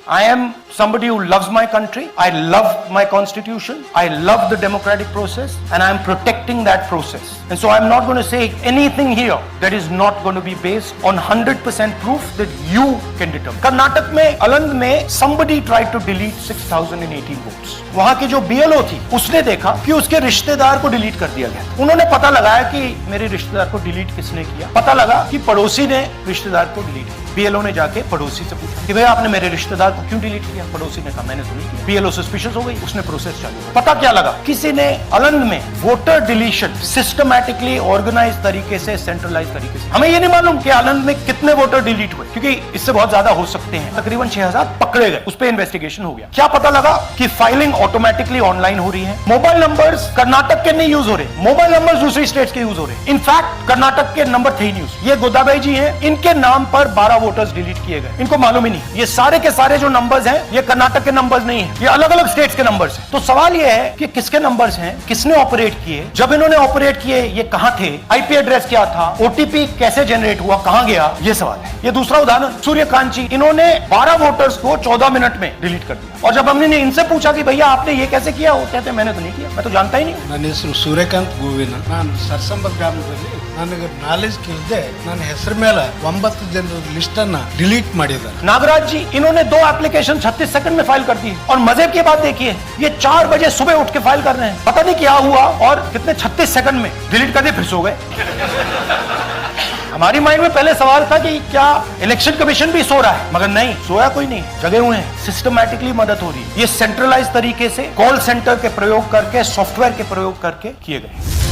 I am somebody who loves my country. I love my constitution. I love the democratic process, and I am protecting that process. And so I'm not going to say anything here that is not going to be based on 100% proof that you can determine. Karnataka में अलंग में somebody tried to delete 6,018 votes. वहां की जो BLO थी उसने देखा कि उसके रिश्तेदार को डिलीट कर दिया गया। उन्होंने पता लगाया कि मेरे रिश्तेदार को डिलीट किसने किया। पता लगा कि पड़ोसी ने रिश्तेदार को डिलीट किया। BLO ने जाके पड़ोसी से पूछा कि भैया आपने मेरे रिश्तेदार को क्यों डिलीट किया। पड़ोसी ने कहा मैंने तो नहीं किया। BLO सस्पिशियस हो गई, उसने प्रोसेस चालू किया। पता क्या लगा, किसी ने अलंग में वोटर डिलीशन सिस्टमैटिकली ऑर्गेनाइज तरीके से, सेंट्रलाइज तरीके से। हमें ये नहीं मालूम कि अलंग में कितने वोटर डिलीट हुए, क्योंकि इससे बहुत ज्यादा हो सकते हैं। तकरीबन 6,000 पकड़े गए, उस पर इन्वेस्टिगेशन हो गया। क्या पता लगा कि फाइलिंग ऑटोमेटिकली ऑनलाइन हो रही है। मोबाइल नंबर्स कर्नाटक के नहीं यूज हो रहे, मोबाइल नंबर्स दूसरी स्टेट्स के यूज हो रहे। इनफैक्ट कर्नाटक के नंबर थे न्यूज, ये गोदाबाई जी हैं, इनके नाम पर 12 वोटर्स डिलीट किए गए। इनको मालूम ही नहीं। ये सारे के सारे जो नंबर्स हैं ये कर्नाटक के नंबर्स नहीं है, ये अलग अलग स्टेट्स के नंबर्स हैं। तो सवाल ये है कि किसके नंबर्स हैं, किसने ऑपरेट किए, जब इन्होंने ऑपरेट किए ये कहां थे, आईपी एड्रेस क्या था, ओटीपी कैसे जनरेट हुआ, कहां गया, ये सवाल है। ये दूसरा उदाहरण, सूर्यकांत जी, इन्होंने 12 वोटर्स को 14 मिनट में डिलीट कर दिया। और जब हमने इनसे पूछा कि भैया आपने ये कैसे किया, वो कहते मैंने तो नहीं किया, मैं तो जानता ही नहीं। ನನ್ನ ಹೆಸರು ಸೂರ್ಯಕಾಂತ್ ಗೋವಿನ, ನಾನು ಸರ್ಸಂಬ ಗ್ರಾಮದಲ್ಲಿ ನನಗೆ ನಾಲೆಜ್ ಇಲ್ಲದೆ ನನ್ನ ಹೆಸರ ಮೇಲೆ 9 ಜನರ ಲಿಸ್ಟ್ ಅನ್ನ ಡಿಲೀಟ್ ಮಾಡಿದ್ದಾರೆ। नागराज जी, इन्होंने 2 एप्लीकेशन 36 सेकंड में फाइल कर दी। और मजे की बात देखिए, ये 4 बजे सुबह उठ के फाइल कर रहे हैं। पता नहीं क्या हुआ और कितने 36 सेकंड में डिलीट कर दिए, फिर सो गए। हमारी माइंड में पहले सवाल था कि क्या इलेक्शन कमीशन भी सो रहा है, मगर नहीं, सोया कोई नहीं, जगे हुए हैं। सिस्टमैटिकली मदद हो रही है। ये सेंट्रलाइज तरीके से कॉल सेंटर के प्रयोग करके, सॉफ्टवेयर के प्रयोग करके किए गए।